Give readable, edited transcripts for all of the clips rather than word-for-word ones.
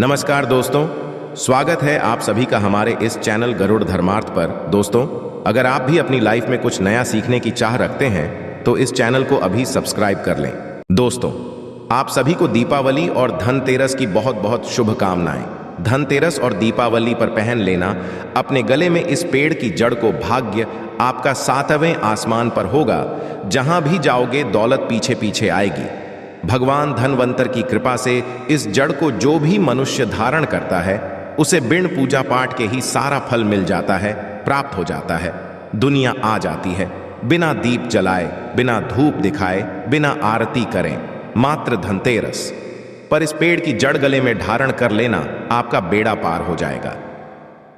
नमस्कार दोस्तों, स्वागत है आप सभी का हमारे इस चैनल गरुड़ धर्मार्थ पर। दोस्तों, अगर आप भी अपनी लाइफ में कुछ नया सीखने की चाह रखते हैं तो इस चैनल को अभी सब्सक्राइब कर लें। दोस्तों, आप सभी को दीपावली और धनतेरस की बहुत बहुत शुभकामनाएं। धनतेरस और दीपावली पर पहन लेना अपने गले में इस पेड़ की जड़ को भाग्य आपका 7वें आसमान पर होगा। जहां भी जाओगे दौलत पीछे पीछे आएगी। भगवान धनवंतर की कृपा से इस जड़ को जो भी मनुष्य धारण करता है उसे बिन पूजा पाठ के ही सारा फल मिल जाता है, प्राप्त हो जाता है। दुनिया आ जाती है बिना दीप जलाए, बिना धूप दिखाए, बिना आरती करें, मात्र धनतेरस पर इस पेड़ की जड़ गले में धारण कर लेना आपका बेड़ा पार हो जाएगा।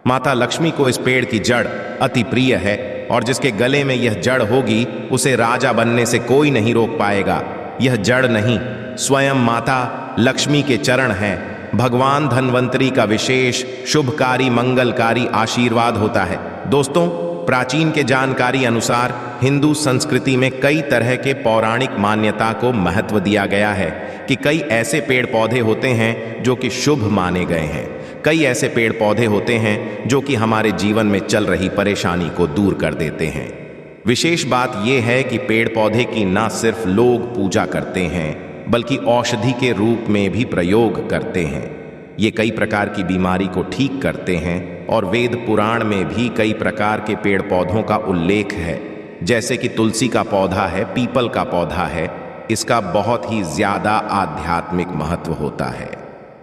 माता लक्ष्मी को इस पेड़ की जड़ अति प्रिय है और जिसके गले में यह जड़ होगी उसे राजा बनने से कोई नहीं रोक पाएगा। यह जड़ नहीं, स्वयं माता लक्ष्मी के चरण हैं। भगवान धन्वंतरी का विशेष शुभकारी मंगलकारी आशीर्वाद होता है। दोस्तों, प्राचीन के जानकारी अनुसार हिंदू संस्कृति में कई तरह के पौराणिक मान्यता को महत्व दिया गया है कि कई ऐसे पेड़ पौधे होते हैं जो कि शुभ माने गए हैं। कई ऐसे पेड़ पौधे होते हैं जो कि हमारे जीवन में चल रही परेशानी को दूर कर देते हैं। विशेष बात यह है कि पेड़ पौधे की न सिर्फ लोग पूजा करते हैं बल्कि औषधि के रूप में भी प्रयोग करते हैं। ये कई प्रकार की बीमारी को ठीक करते हैं और वेद पुराण में भी कई प्रकार के पेड़ पौधों का उल्लेख है। जैसे कि तुलसी का पौधा है, पीपल का पौधा है। इसका बहुत ही ज्यादा आध्यात्मिक महत्व होता है।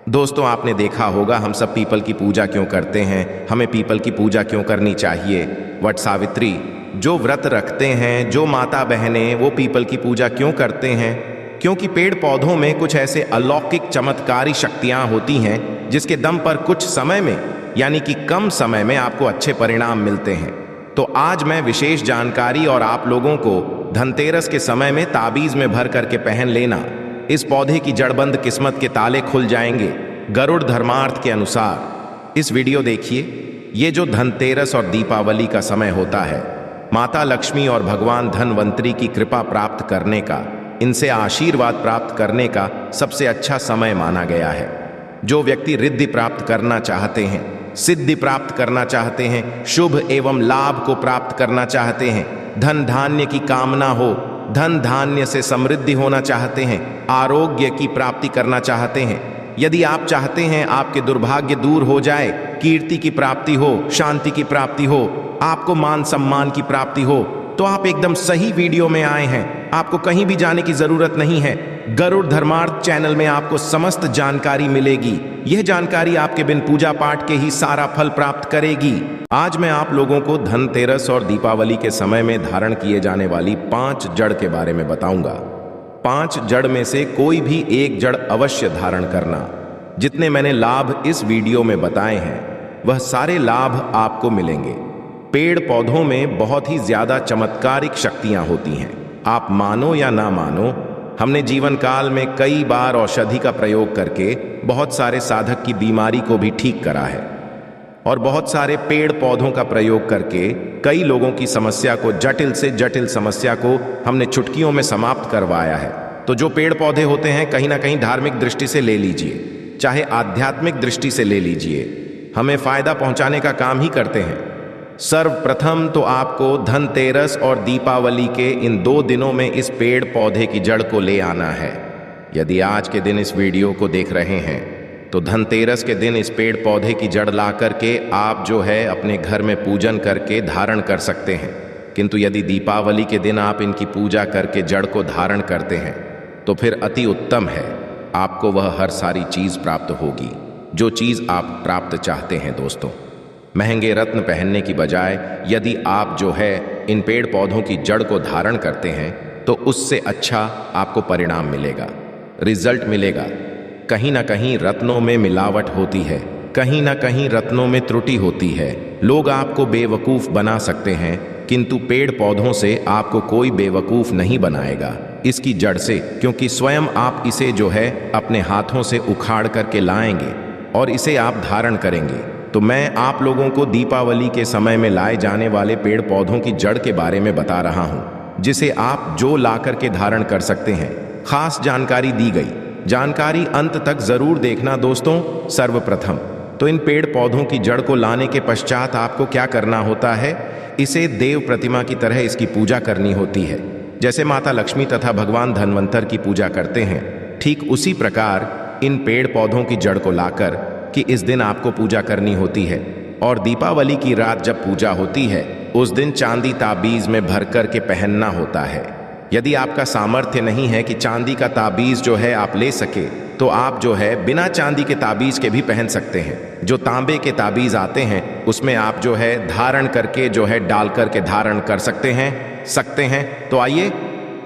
दोस्तों, आपने देखा होगा हम सब पीपल की पूजा क्यों करते हैं, हमें पीपल की पूजा क्यों करनी चाहिए। वट सावित्री जो व्रत रखते हैं, जो माता बहनें वो पीपल की पूजा क्यों करते हैं? क्योंकि पेड़ पौधों में कुछ ऐसे अलौकिक चमत्कारी शक्तियां होती हैं जिसके दम पर कुछ समय में यानी कि कम समय में आपको अच्छे परिणाम मिलते हैं। तो आज मैं विशेष जानकारी और आप लोगों को धनतेरस के समय में ताबीज में भर करके पहन लेना। इस पौधे की जड़बंद किस्मत के ताले खुल जाएंगे गरुड़ धर्मार्थ के अनुसार। इस वीडियो देखिए। ये जो धनतेरस और दीपावली का समय होता है, माता लक्ष्मी और भगवान धनवंतरी की कृपा प्राप्त करने का, इनसे आशीर्वाद प्राप्त करने का सबसे अच्छा समय माना गया है। जो व्यक्ति रिद्धि प्राप्त करना चाहते हैं, सिद्धि प्राप्त करना चाहते हैं, शुभ एवं लाभ को प्राप्त करना चाहते हैं, धन धान्य की कामना हो, धन धान्य से समृद्धि होना चाहते हैं, आरोग्य की प्राप्ति करना चाहते हैं, यदि आप चाहते हैं आपके दुर्भाग्य दूर हो जाए, कीर्ति की प्राप्ति हो, शांति की प्राप्ति हो, आपको मान सम्मान की प्राप्ति हो, तो आप एकदम सही वीडियो में आए हैं। आपको कहीं भी जाने की जरूरत नहीं है। गरुड़ धर्मार्थ चैनल में आपको समस्त जानकारी मिलेगी। यह जानकारी आपके बिन पूजा पाठ के ही सारा फल प्राप्त करेगी। आज मैं आप लोगों को धनतेरस और दीपावली के समय में धारण किए जाने वाली 5 जड़ के बारे में बताऊंगा। 5 जड़ में से कोई भी एक जड़ अवश्य धारण करना। जितने मैंने लाभ इस वीडियो में बताए हैं वह सारे लाभ आपको मिलेंगे। पेड़ पौधों में बहुत ही ज्यादा चमत्कारिक शक्तियां होती हैं। आप मानो या ना मानो, हमने जीवन काल में कई बार औषधि का प्रयोग करके बहुत सारे साधक की बीमारी को भी ठीक करा है और बहुत सारे पेड़ पौधों का प्रयोग करके कई लोगों की समस्या को, जटिल से जटिल समस्या को हमने चुटकियों में समाप्त करवाया है। तो जो पेड़ पौधे होते हैं कहीं ना कहीं धार्मिक दृष्टि से ले लीजिए, चाहे आध्यात्मिक दृष्टि से ले लीजिए, हमें फायदा पहुंचाने का काम ही करते हैं। सर्वप्रथम तो आपको धनतेरस और दीपावली के इन 2 दिनों में इस पेड़ पौधे की जड़ को ले आना है। यदि आज के दिन इस वीडियो को देख रहे हैं तो धनतेरस के दिन इस पेड़ पौधे की जड़ ला करके आप जो है अपने घर में पूजन करके धारण कर सकते हैं। किंतु यदि दीपावली के दिन आप इनकी पूजा करके जड़ को धारण करते हैं तो फिर अति उत्तम है। आपको वह हर सारी चीज प्राप्त होगी जो चीज आप प्राप्त चाहते हैं। दोस्तों, महंगे रत्न पहनने की बजाय यदि आप जो है इन पेड़ पौधों की जड़ को धारण करते हैं तो उससे अच्छा आपको परिणाम मिलेगा, रिजल्ट मिलेगा। कहीं ना कहीं रत्नों में मिलावट होती है, कहीं ना कहीं रत्नों में त्रुटि होती है। लोग आपको बेवकूफ बना सकते हैं किंतु पेड़ पौधों से आपको कोई बेवकूफ नहीं बनाएगा इसकी जड़ से, क्योंकि स्वयं आप इसे जो है अपने हाथों से उखाड़ करके लाएंगे और इसे आप धारण करेंगे। तो मैं आप लोगों को दीपावली के समय में लाए जाने वाले पेड़ पौधों की जड़ के बारे में बता रहा हूं, जिसे आप जो ला करके धारण कर सकते हैं। खास जानकारी दी गई जानकारी अंत तक जरूर देखना दोस्तों। सर्वप्रथम तो इन पेड़ पौधों की जड़ को लाने के पश्चात आपको क्या करना होता है, इसे देव प्रतिमा की तरह इसकी पूजा करनी होती है। जैसे माता लक्ष्मी तथा भगवान धन्वंतर की पूजा करते हैं, ठीक उसी प्रकार इन पेड़ पौधों की जड़ को लाकर कि इस दिन आपको पूजा करनी होती है। और दीपावली की रात जब पूजा होती है, उस दिन चांदी ताबीज में भर कर के पहनना होता है। यदि आपका सामर्थ्य नहीं है कि चांदी का ताबीज जो है आप ले सके, तो आप जो है बिना चांदी के ताबीज के भी पहन सकते हैं। जो तांबे के ताबीज आते हैं उसमें आप जो है धारण करके जो है डाल करके धारण कर सकते हैं। तो आइए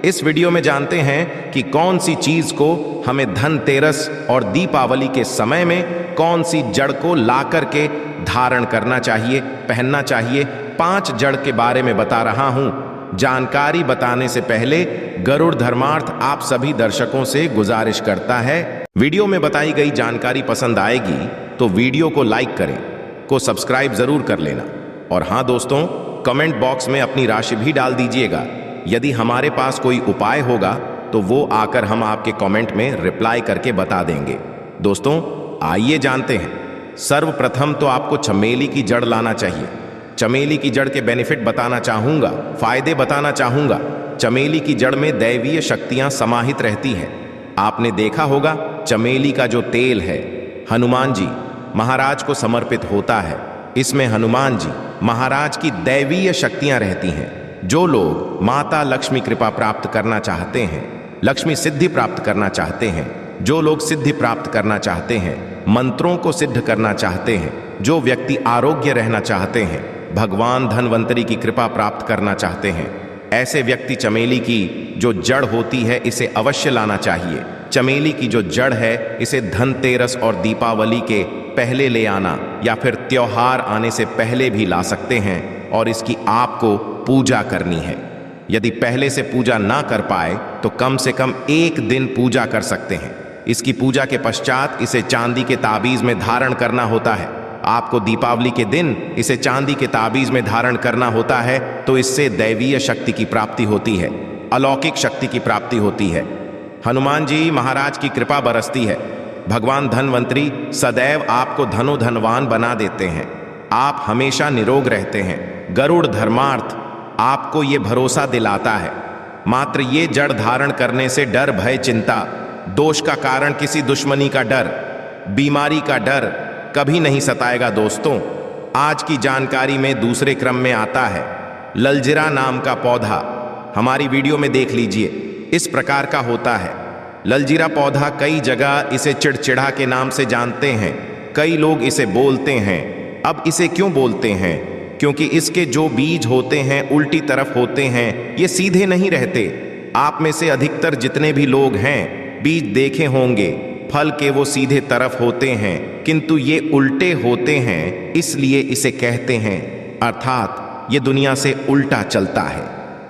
इस वीडियो में जानते हैं कि कौन सी चीज को हमें धनतेरस और दीपावली के समय में कौन सी जड़ को ला करके धारण करना चाहिए, पहनना चाहिए। 5 जड़ के बारे में बता रहा हूं। जानकारी बताने से पहले गरुड़ धर्मार्थ आप सभी दर्शकों से गुजारिश करता है, वीडियो में बताई गई जानकारी पसंद आएगी तो वीडियो को लाइक करें, को सब्सक्राइब जरूर कर लेना। और हां दोस्तों, कमेंट बॉक्स में अपनी राशि भी डाल दीजिएगा। यदि हमारे पास कोई उपाय होगा तो वो आकर हम आपके कमेंट में रिप्लाई करके बता देंगे। दोस्तों आइए जानते हैं। सर्वप्रथम तो आपको चमेली की जड़ लाना चाहिए। चमेली की जड़ के बेनिफिट बताना चाहूंगा, फायदे बताना चाहूंगा। चमेली की जड़ में दैवीय शक्तियां समाहित रहती हैं। आपने देखा होगा चमेली का जो तेल है हनुमान जी महाराज को समर्पित होता है। इसमें हनुमान जी महाराज की दैवीय शक्तियां रहती हैं। जो लोग माता लक्ष्मी कृपा प्राप्त करना चाहते हैं, लक्ष्मी सिद्धि प्राप्त करना चाहते हैं, जो लोग सिद्धि प्राप्त करना चाहते हैं, मंत्रों को सिद्ध करना चाहते हैं, जो व्यक्ति आरोग्य रहना चाहते हैं, भगवान धन्वंतरी की कृपा प्राप्त करना चाहते हैं, ऐसे व्यक्ति चमेली की जो जड़ होती है इसे अवश्य लाना चाहिए। चमेली की जो जड़ है इसे धनतेरस और दीपावली के पहले ले आना या फिर त्योहार आने से पहले भी ला सकते हैं और इसकी आपको पूजा करनी है। यदि पहले से पूजा ना कर पाए तो कम से कम 1 दिन पूजा कर सकते हैं। इसकी पूजा के पश्चात इसे चांदी के ताबीज में धारण करना होता है। आपको दीपावली के दिन इसे चांदी के ताबीज में धारण करना होता है, तो इससे दैवीय शक्ति की प्राप्ति होती है, अलौकिक शक्ति की प्राप्ति होती है। हनुमान जी महाराज की कृपा बरसती है। भगवान धन्वंतरी सदैव आपको धनोधनवान बना देते हैं। आप हमेशा निरोग रहते हैं। गरुड़ धर्मार्थ आपको ये भरोसा दिलाता है। मात्र ये जड़ धारण करने से डर, भय, चिंता, दोष का कारण किसी दुश्मनी का डर, बीमारी का डर कभी नहीं सताएगा। दोस्तों आज की जानकारी में दूसरे क्रम में आता है ललजीरा नाम का पौधा। हमारी वीडियो में देख लीजिए, इस प्रकार का होता है। ललजीरा पौधा कई जगह इसे चिड़चिड़ा के नाम से जानते हैं। कई लोग इसे बोलते हैं। अब इसे क्यों बोलते हैं? क्योंकि इसके जो बीज होते हैं उल्टी तरफ होते हैं, ये सीधे नहीं रहते। आप में से अधिकतर जितने भी लोग हैं बीज देखे होंगे, फल के वो सीधे तरफ होते हैं किंतु ये उल्टे होते हैं, इसलिए इसे कहते हैं, अर्थात ये दुनिया से उल्टा चलता है।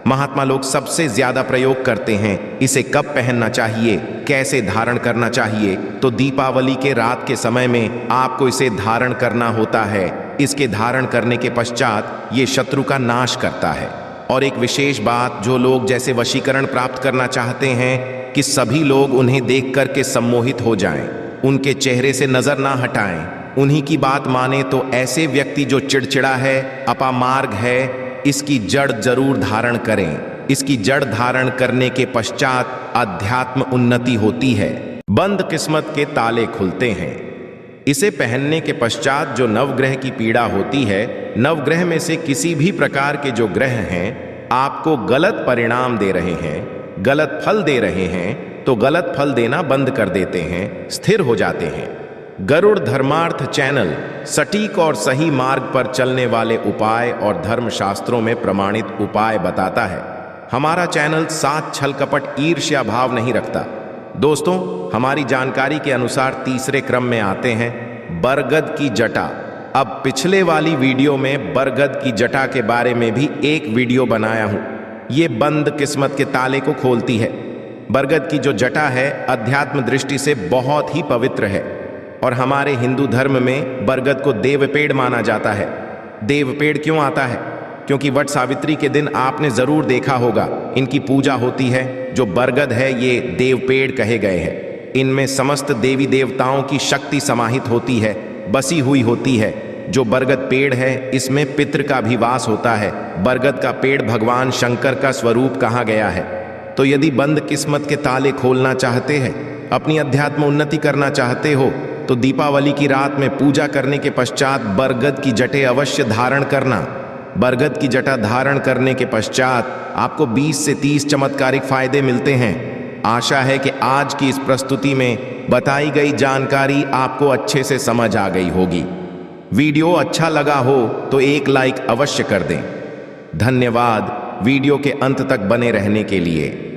महात्मा लोग सबसे ज्यादा प्रयोग करते हैं। इसे कब पहनना चाहिए, कैसे धारण करना चाहिए? तो दीपावली के रात के समय में आपको इसे धारण करना होता है। इसके धारण करने के पश्चात ये शत्रु का नाश करता है। और एक विशेष बात, जो लोग जैसे वशीकरण प्राप्त करना चाहते हैं कि सभी लोग उन्हें देख करके सम्मोहित हो जाएं, उनके चेहरे से नजर ना हटाएं, उन्हीं की बात माने, तो ऐसे व्यक्ति जो चिड़चिड़ा है, अपामार्ग है, इसकी जड़ जरूर धारण करें। इसकी जड़ धारण करने के पश्चात अध्यात्म उन्नति होती है, बंद किस्मत के ताले खुलते हैं। इसे पहनने के पश्चात जो नवग्रह की पीड़ा होती है, नवग्रह में से किसी भी प्रकार के जो ग्रह हैं आपको गलत परिणाम दे रहे हैं, गलत फल दे रहे हैं, तो गलत फल देना बंद कर देते हैं, स्थिर हो जाते हैं। गरुड़ धर्मार्थ चैनल सटीक और सही मार्ग पर चलने वाले उपाय और धर्म शास्त्रों में प्रमाणित उपाय बताता है। हमारा चैनल साथ छल कपट ईर्ष्या भाव नहीं रखता। दोस्तों हमारी जानकारी के अनुसार तीसरे क्रम में आते हैं बरगद की जटा। अब पिछले वाली वीडियो में बरगद की जटा के बारे में भी एक वीडियो बनाया हूं। ये बंद किस्मत के ताले को खोलती है। बरगद की जो जटा है अध्यात्म दृष्टि से बहुत ही पवित्र है और हमारे हिंदू धर्म में बरगद को देव पेड़ माना जाता है। देव पेड़ क्यों आता है? क्योंकि वट सावित्री के दिन आपने जरूर देखा होगा इनकी पूजा होती है। जो बरगद है ये देव पेड़ कहे गए हैं। इनमें समस्त देवी देवताओं की शक्ति समाहित होती है, बसी हुई होती है। जो बरगद पेड़ है इसमें पितृ का भी वास होता है। बरगद का पेड़ भगवान शंकर का स्वरूप कहा गया है। तो यदि बंद किस्मत के ताले खोलना चाहते हैं, अपनी अध्यात्म उन्नति करना चाहते हो, तो दीपावली की रात में पूजा करने के पश्चात बरगद की जटें अवश्य धारण करना। बरगद की जटा धारण करने के पश्चात आपको 20 से 30 चमत्कारिक फायदे मिलते हैं। आशा है कि आज की इस प्रस्तुति में बताई गई जानकारी आपको अच्छे से समझ आ गई होगी। वीडियो अच्छा लगा हो तो एक लाइक अवश्य कर दें। धन्यवाद वीडियो के अंत तक बने रहने के लिए।